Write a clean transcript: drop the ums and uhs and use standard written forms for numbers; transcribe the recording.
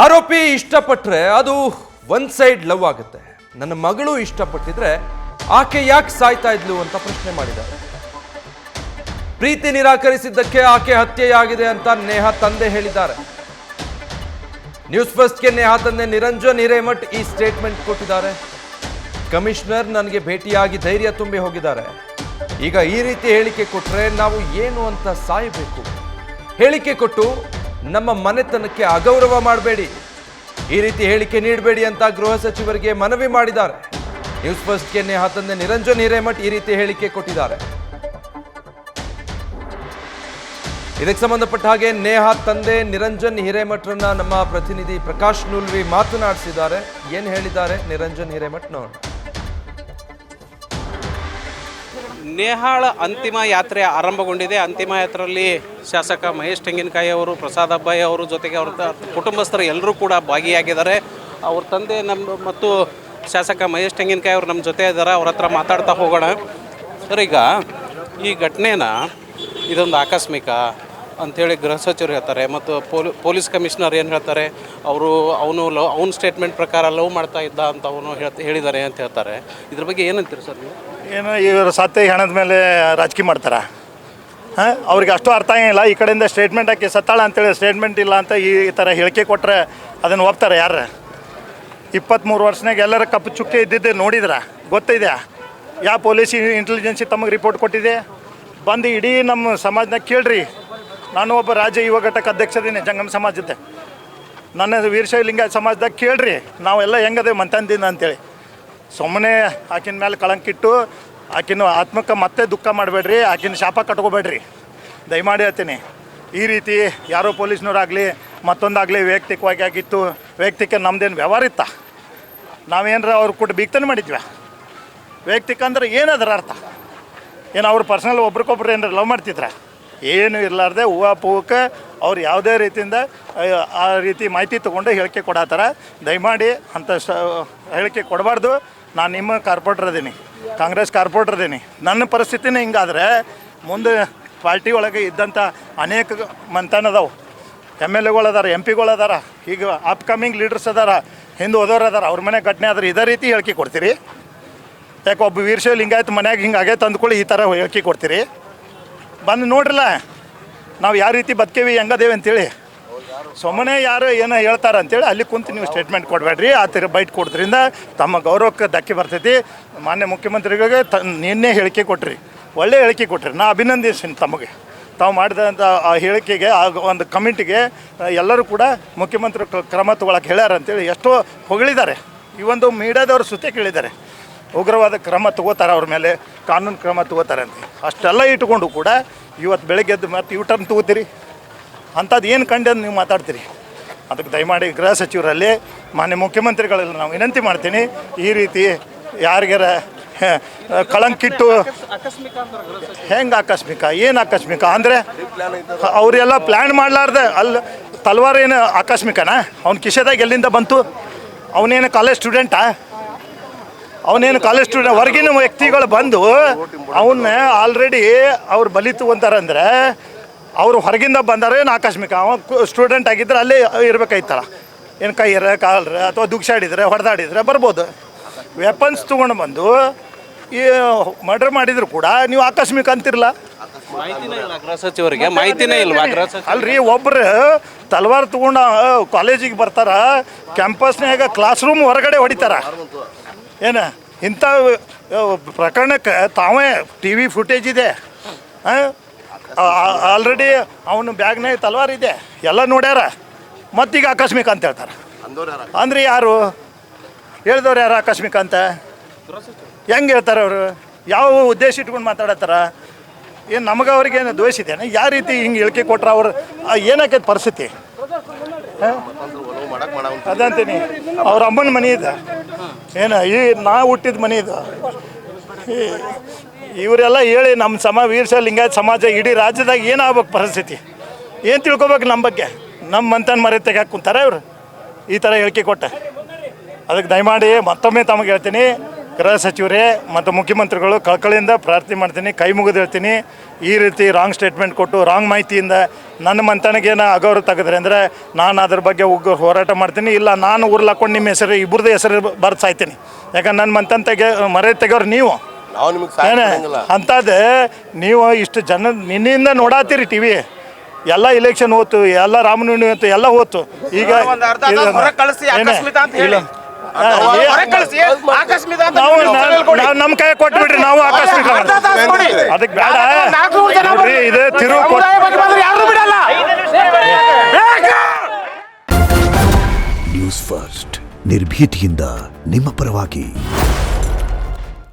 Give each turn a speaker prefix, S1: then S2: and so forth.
S1: ಆರೋಪಿ ಇಷ್ಟಪಟ್ರೆ ಅದು one side love ಆಗುತ್ತೆ. ನನ್ನ ಮಗಳು ಇಷ್ಟಪಟ್ಟಿದ್ರೆ ಆಕೆ ಯಾಕೆ ಸಾಯ್ತಾ ಇದ್ಲು ಅಂತ ಪ್ರಶ್ನೆ ಮಾಡಿದ್ದಾರೆ. ಪ್ರೀತಿ ನಿರಾಕರಿಸಿದ್ದಕ್ಕೆ ಆಕೆ ಹತ್ಯೆಯಾಗಿದೆ ಅಂತ ನೇಹಾ ತಂದೆ ಹೇಳಿದ್ದಾರೆ. ನ್ಯೂಸ್ ಫಸ್ಟ್ಗೆ ನೇಹಾ ತಂದೆ ನಿರಂಜನ್ ಹಿರೇಮಠ್ ಈ ಸ್ಟೇಟ್ಮೆಂಟ್ ಕೊಟ್ಟಿದ್ದಾರೆ. ಕಮಿಷನರ್ ನನಗೆ ಭೇಟಿಯಾಗಿ ಧೈರ್ಯ ತುಂಬಿ ಹೋಗಿದ್ದಾರೆ. ಈಗ ಈ ರೀತಿ ಹೇಳಿಕೆ ಕೊಟ್ರೆ ನಾವು ಏನು ಅಂತ ಸಾಯಬೇಕು. ಹೇಳಿಕೆ ಕೊಟ್ಟು ನಮ್ಮ ಮನೆತನಕ್ಕೆ ಅಗೌರವ ಮಾಡಬೇಡಿ, ಈ ರೀತಿ ಹೇಳಿಕೆ ನೀಡಬೇಡಿ ಅಂತ ಗೃಹ ಸಚಿವರಿಗೆ ಮನವಿ ಮಾಡಿದ್ದಾರೆ. ನ್ಯೂಸ್ ಫಸ್ಟ್ಗೆ ನೇಹಾ ತಂದೆ ನಿರಂಜನ್ ಹಿರೇಮಠ್ ಈ ರೀತಿ ಹೇಳಿಕೆ ಕೊಟ್ಟಿದ್ದಾರೆ. ಇದಕ್ಕೆ ಸಂಬಂಧಪಟ್ಟ ಹಾಗೆ ನೇಹಾ ತಂದೆ ನಿರಂಜನ್ ಹಿರೇಮಠರನ್ನ ನಮ್ಮ ಪ್ರತಿನಿಧಿ ಪ್ರಕಾಶ್ ನೂಲ್ವಿ ಮಾತನಾಡಿಸಿದ್ದಾರೆ. ಏನು ಹೇಳಿದ್ದಾರೆ ನಿರಂಜನ್ ಹಿರೇಮಠ್ ನೋಡೋಣ.
S2: ನೇಹಾಳ ಅಂತಿಮ ಯಾತ್ರೆ ಆರಂಭಗೊಂಡಿದೆ. ಅಂತಿಮ ಯಾತ್ರೆಯಲ್ಲಿ ಶಾಸಕ ಮಹೇಶ್ ತೆಂಗಿನಕಾಯಿ ಅವರು, ಪ್ರಸಾದ್ ಅಬ್ಬಾಯಿ ಅವರು ಜೊತೆಗೆ ಅವ್ರ ಕುಟುಂಬಸ್ಥರು ಎಲ್ಲರೂ ಕೂಡ ಭಾಗಿಯಾಗಿದ್ದಾರೆ. ಅವ್ರ ತಂದೆ ಮತ್ತು ಶಾಸಕ ಮಹೇಶ್ ತೆಂಗಿನಕಾಯಿ ಅವರು ನಮ್ಮ ಜೊತೆ ಇದ್ದಾರೆ. ಅವ್ರ ಹತ್ರ ಮಾತಾಡ್ತಾ ಹೋಗೋಣ. ಸರ್, ಈಗ ಈ ಘಟನೆನ ಇದೊಂದು ಆಕಸ್ಮಿಕ ಅಂಥೇಳಿ ಗೃಹ ಸಚಿವರು ಹೇಳ್ತಾರೆ, ಮತ್ತು ಪೊಲೀಸ್ ಕಮಿಷನರ್ ಏನು ಹೇಳ್ತಾರೆ, ಅವನ ಸ್ಟೇಟ್ಮೆಂಟ್ ಪ್ರಕಾರ ಲವ್ ಮಾಡ್ತಾ ಇದ್ದ ಅಂತ ಅವನು ಹೇಳಿದ್ದಾರೆ ಅಂತ ಹೇಳ್ತಾರೆ. ಇದ್ರ ಬಗ್ಗೆ ಏನಂತೀರಿ ಸರ್ ನೀವು?
S3: ಏನು ಇವರು ಸತ್ತೆ ಹೆಣದ ಮೇಲೆ ರಾಜಕೀಯ ಮಾಡ್ತಾರೆ? ಅವ್ರಿಗೆ ಅಷ್ಟು ಅರ್ಥ ಆಗಿಲ್ಲ. ಈ ಕಡೆಯಿಂದ ಸ್ಟೇಟ್ಮೆಂಟ್ ಹಾಕಿ ಸತ್ತಾಳ ಅಂತೇಳಿ ಸ್ಟೇಟ್ಮೆಂಟ್ ಇಲ್ಲ ಅಂತ ಈ ಥರ ಹೇಳಿಕೆ ಕೊಟ್ಟರೆ ಅದನ್ನು ಒಪ್ತಾರೆ ಯಾರು? 23 ವರ್ಷನಾಗ ಎಲ್ಲರ ಕಪ್ಪು ಚುಕ್ಕೆ ಇದ್ದಿದ್ದೆ ನೋಡಿದ್ರೆ ಗೊತ್ತಿದೆ. ಯಾವ ಪೊಲೀಸ್ ಇಂಟೆಲಿಜೆನ್ಸಿ ತಮಗೆ ರಿಪೋರ್ಟ್ ಕೊಟ್ಟಿದೆ? ಬಂದು ಇಡೀ ನಮ್ಮ ಸಮಾಜನಾಗ ಕೇಳ್ರಿ. ನಾನು ಒಬ್ಬ ರಾಜ್ಯ ಯುವ ಘಟಕ ಅಧ್ಯಕ್ಷದೀನಿ ಜಂಗಮ ಸಮಾಜದ. ನನ್ನ ವೀರಶೈವ ಲಿಂಗಾಯತ ಸಮಾಜದಾಗ ಕೇಳ್ರಿ ನಾವೆಲ್ಲ ಹೆಂಗದೇವೆ ಮಂತಂದಿನ ಅಂತೇಳಿ. ಸುಮ್ಮನೆ ಆಕಿನ ಮೇಲೆ ಕಳಂಕಿಟ್ಟು ಆಕಿನ ಆತ್ಮಕ್ಕೆ ಮತ್ತೆ ದುಃಖ ಮಾಡಬೇಡ್ರಿ, ಆಕಿನ ಶಾಪ ಕಟ್ಕೋಬೇಡ್ರಿ ದಯಮಾಡಿ ಹೇಳ್ತೀನಿ. ಈ ರೀತಿ ಯಾರೋ ಪೊಲೀಸ್ನವರಾಗಲಿ ಮತ್ತೊಂದಾಗಲಿ ವೈಯಕ್ತಿಕವಾಗಿ ಆಗಿತ್ತು. ವೈಯಕ್ತಿಕ ನಮ್ದೇನು ವ್ಯವಹಾರ ಇತ್ತ? ನಾವೇನಾರ ಅವ್ರು ಕೊಟ್ಟು ಬೀಗ್ತಾನೆ ಮಾಡಿದ್ವಿ. ವೈಯಕ್ತಿಕ ಅಂದ್ರೆ ಏನದರ ಅರ್ಥ? ಏನು ಅವ್ರು ಪರ್ಸ್ನಲ್ ಒಬ್ರಿಗೊಬ್ರು ಏನಾರು ಲವ್ ಮಾಡ್ತಿದ್ರ? ಏನು ಇರಲಾರ್ದೆ ಹೂವಕ್ಕೆ ಅವ್ರು ಯಾವುದೇ ರೀತಿಯಿಂದ ಆ ರೀತಿ ಮಾಹಿತಿ ತೊಗೊಂಡು ಹೇಳಿಕೆ ಕೊಡತ್ತಾರ. ದಯಮಾಡಿ ಅಂಥ ಹೇಳಿಕೆ ಕೊಡಬಾರ್ದು. ನಾನು ನಿಮ್ಮ ಕಾರ್ಪೊರೇಟರ್ ಅದೀನಿ, ಕಾಂಗ್ರೆಸ್ ಕಾರ್ಪೊರೇಟರ್ ಅದೀನಿ. ನನ್ನ ಪರಿಸ್ಥಿತಿನೇ ಹಿಂಗಾದರೆ ಮುಂದೆ ಪಾರ್ಟಿ ಒಳಗೆ ಇದ್ದಂಥ ಅನೇಕ ಮಂತನ ಅದಾವೆ, MLA ಅದಾರ, MP ಅದಾರ, ಈಗ ಅಪ್ಕಮಿಂಗ್ ಲೀಡರ್ಸ್ ಅದಾರ, ಹಿಂದೆ ಹೋದವ್ರು ಅದಾರ. ಅವ್ರ ಮನೆ ಘಟನೆ ಆದ್ರೆ ಇದೇ ರೀತಿ ಹೇಳಿಕೆ ಕೊಡ್ತೀರಿ? ಯಾಕೆ ಒಬ್ಬ ವೀರಶೈವ ಲಿಂಗಾಯತ ಮನ್ಯಾಗ ಹಿಂಗೆ ಆಗೈತೆ ಅಂದ್ಕೊಳ್ಳಿ ಈ ಥರ ಹೇಳಿಕೆ ಕೊಡ್ತೀರಿ? ಬಂದು ನೋಡ್ರಲ್ಲ ನಾವು ಯಾವ ರೀತಿ ಬದುಕೇವಿ ಹೆಂಗದೇವಿ ಅಂತೇಳಿ. ಸುಮ್ಮನೆ ಯಾರು ಏನೋ ಹೇಳ್ತಾರೆ ಅಂತೇಳಿ ಅಲ್ಲಿ ಕುಂತು ನೀವು ಸ್ಟೇಟ್ಮೆಂಟ್ ಕೊಡಬೇಡ್ರಿ. ಆ ಥರ ಬೈಟ್ ಕೊಡೋದ್ರಿಂದ ತಮ್ಮ ಗೌರವಕ್ಕೆ ಧಕ್ಕೆ ಬರ್ತೈತಿ. ಮಾನ್ಯ ಮುಖ್ಯಮಂತ್ರಿಗಳಿಗೆ ನಿನ್ನೆ ಹೇಳಿಕೆ ಕೊಟ್ರಿ, ಒಳ್ಳೆ ಹೇಳಿಕೆ ಕೊಟ್ರಿ. ನಾ ಅಭಿನಂದಿಸ್ತೀನಿ ತಮಗೆ. ತಾವು ಮಾಡಿದಂಥ ಆ ಹೇಳಿಕೆಗೆ, ಆ ಒಂದು ಕಮಿಟಿಗೆ ಎಲ್ಲರೂ ಕೂಡ ಮುಖ್ಯಮಂತ್ರಿ ಕ್ರಮ ತೊಗೊಳಕ್ಕೆ ಹೇಳ್ಯಾರ ಅಂತೇಳಿ ಎಷ್ಟೋ ಹೊಗಳಿದ್ದಾರೆ. ಈ ಒಂದು ಮೀಡಿಯಾದವ್ರು ಸುತ್ತೆ ಕೇಳಿದ್ದಾರೆ, ಉಗ್ರವಾದ ಕ್ರಮ ತಗೋತಾರೆ, ಅವ್ರ ಮೇಲೆ ಕಾನೂನು ಕ್ರಮ ತಗೋತಾರೆ ಅಂತ. ಅಷ್ಟೆಲ್ಲ ಇಟ್ಕೊಂಡು ಕೂಡ ಇವತ್ತು ಬೆಳಗ್ಗೆದ್ದು ಮತ್ತು ಯೂಟರ್ನ್ ತಗೋತೀರಿ? ಅಂಥದ್ದು ಏನು ಕಂಡು ನೀವು ಮಾತಾಡ್ತೀರಿ? ಅದಕ್ಕೆ ದಯಮಾಡಿ ಗೃಹ ಸಚಿವರಲ್ಲಿ ಮಾನ್ಯ ಮುಖ್ಯಮಂತ್ರಿಗಳಲ್ಲಿ ನಾವು ವಿನಂತಿ ಮಾಡ್ತೀನಿ, ಈ ರೀತಿ ಯಾರಿಗಾರ ಕಳಂಕಿಟ್ಟು ಹೆಂಗೆ ಆಕಸ್ಮಿಕ? ಏನು ಆಕಸ್ಮಿಕ ಅಂದರೆ ಅವರೆಲ್ಲ ಪ್ಲ್ಯಾನ್ ಮಾಡಲಾರ್ದೆ ಅಲ್ಲಿ ತಲ್ವಾರ ಏನು ಆಕಸ್ಮಿಕನಾ? ಅವ್ನ ಕಿಶೆದಾಗ ಎಲ್ಲಿಂದ ಬಂತು? ಅವನೇನು ಕಾಲೇಜ್ ಸ್ಟೂಡೆಂಟಾ? ಅವನೇನು ಕಾಲೇಜ್ ಸ್ಟೂಡೆಂಟ್? ಹೊರಗಿನ ವ್ಯಕ್ತಿಗಳು ಬಂದು ಅವನ್ನ ಆಲ್ರೆಡಿ ಅವ್ರು ಬಲಿ ತಗೊಂತಾರಂದ್ರೆ ಅವರು ಹೊರಗಿಂದ ಬಂದಾರ ಏನು ಆಕಸ್ಮಿಕ? ಅವ ಸ್ಟೂಡೆಂಟ್ ಆಗಿದ್ದರೆ ಅಲ್ಲೇ ಇರ್ಬೇಕಾಯ್ತಲ್ಲ. ಏನು ಕೈಯರ ಕಾಲ್ರ ಅಥವಾ ದುಗ್ಸಾಡಿದ್ರೆ ಹೊಡೆದಾಡಿದ್ರೆ ಬರ್ಬೋದು. ವೆಪನ್ಸ್ ತೊಗೊಂಡು ಬಂದು ಈ ಮರ್ಡರ್ ಮಾಡಿದ್ರು ಕೂಡ ನೀವು ಆಕಸ್ಮಿಕ ಅಂತಿರಲ್ಲ.
S2: ಗೃಹ ಸಚಿವರಿಗೆ ಮಾಹಿತಿನೇ ಇಲ್ವಾ?
S3: ಅಲ್ರಿ, ಒಬ್ರು ತಲವಾರು ತೊಗೊಂಡು ಕಾಲೇಜಿಗೆ ಬರ್ತಾರ, ಕ್ಯಾಂಪಸ್ನಾಗ ಕ್ಲಾಸ್ ರೂಮ್ ಹೊರಗಡೆ ಹೊಡಿತಾರ. ಏನು ಇಂಥ ಪ್ರಕರಣಕ್ಕೆ ತಾವೇ TV ಫುಟೇಜ್ ಇದೆ. ಆಲ್ರೆಡಿ ಅವನು ಬ್ಯಾಗ್ನಾಗ ತಲವಾರು ಇದೆ, ಎಲ್ಲ ನೋಡ್ಯಾರ. ಮತ್ತೀಗ ಆಕಸ್ಮಿಕ ಅಂತ ಹೇಳ್ತಾರೆ. ಅಂದ್ರೆ ಯಾರು ಹೇಳಿದವ್ರು? ಯಾರು ಆಕಸ್ಮಿಕ ಅಂತ ಹೆಂಗೆ ಹೇಳ್ತಾರೆ ಅವರು? ಯಾವ ಉದ್ದೇಶ ಇಟ್ಕೊಂಡು ಮಾತಾಡತ್ತಾರ? ಏನು ನಮಗೆ ಅವ್ರಿಗೇನು ದ್ವೇಷ ಇದೆಯಾ? ಯಾವ ರೀತಿ ಹಿಂಗೆ ಹೇಳಿಕೆ ಕೊಟ್ರೆ ಅವ್ರು ಏನಾಕೈತೆ ಪರಿಸ್ಥಿತಿ? ಅದಂತೀನಿ. ಅವ್ರ ಅಮ್ಮನ ಮನೆ ಇದೆ, ಏನು ಈ ನಾ ಹುಟ್ಟಿದ ಮನೆ ಇದು. ಇವರೆಲ್ಲ ಹೇಳಿ ನಮ್ಮ ವೀರಶೈವ ಲಿಂಗಾಯತ ಸಮಾಜ ಇಡೀ ರಾಜ್ಯದಾಗ ಏನಾಗ್ಬೇಕು ಪರಿಸ್ಥಿತಿ? ಏನು ತಿಳ್ಕೊಬೇಕು ನಮ್ಮ ಬಗ್ಗೆ? ನಮ್ಮ ಮಂತನ ಮರೆ ತೆಗ್ಯಾಕೆ ಕುಂತಾರೆ ಇವರು ಈ ಥರ ಹೇಳಿಕೆ ಕೊಟ್ಟೆ. ಅದಕ್ಕೆ ದಯಮಾಡಿ ಮತ್ತೊಮ್ಮೆ ತಮಗೆ ಹೇಳ್ತೀನಿ, ಗೃಹ ಸಚಿವರೇ ಮತ್ತು ಮುಖ್ಯಮಂತ್ರಿಗಳು ಕಳಕಳಿಯಿಂದ ಪ್ರಾರ್ಥನೆ ಮಾಡ್ತೀನಿ, ಕೈ ಮುಗಿದು ಹೇಳ್ತೀನಿ. ಈ ರೀತಿ ರಾಂಗ್ ಸ್ಟೇಟ್ಮೆಂಟ್ ಕೊಟ್ಟು ರಾಂಗ್ ಮಾಹಿತಿಯಿಂದ ನನ್ನ ಮಂತನಿಗೇನು ಅಗೌರವ ತೆಗೆದ್ರೆ ಅಂದರೆ ನಾನು ಅದ್ರ ಬಗ್ಗೆ ಹೋರಾಟ ಮಾಡ್ತೀನಿ. ಇಲ್ಲ ನಾನು ಉರ್ಲಾಕೊಂಡು ನಿಮ್ಮ ಹೆಸರು ಇಬ್ಬರದ್ದು ಹೆಸರು ಬರ್ದು ಸಾಯ್ತೀನಿ. ಯಾಕಂದ್ರೆ ನನ್ನ ಮಂತನ ಮರ್ಯಾದೆ ತೆಗೋರು ನೀವು. ಅಂಥದ್ದೇ ನೀವು ಇಷ್ಟು ಜನ ನಿನ್ನೆಯಿಂದ ನೋಡಾತೀರಿ ಟಿ ವಿ. ಎಲ್ಲ ಇಲೆಕ್ಷನ್ ಹೋತು, ಎಲ್ಲ ರಾಮನವಮಿ ಹೋತು, ಎಲ್ಲ ಹೋತು. ಈಗ ನಮ್ಮ ಕೈ ಕೊಟ್ಟು ಬಿಡ್ರಿ, ನಾವು ಆಕಸ್ಮಿಕ ಅದಕ್ಕೆ ಬೇಡ. ಇದು ತಿರುವು
S4: ನ್ಯೂಸ್ ಫಸ್ಟ್ ನಿರ್ಭೀತಿಯಿಂದ ನಿಮ್ಮ ಪರವಾಗಿ.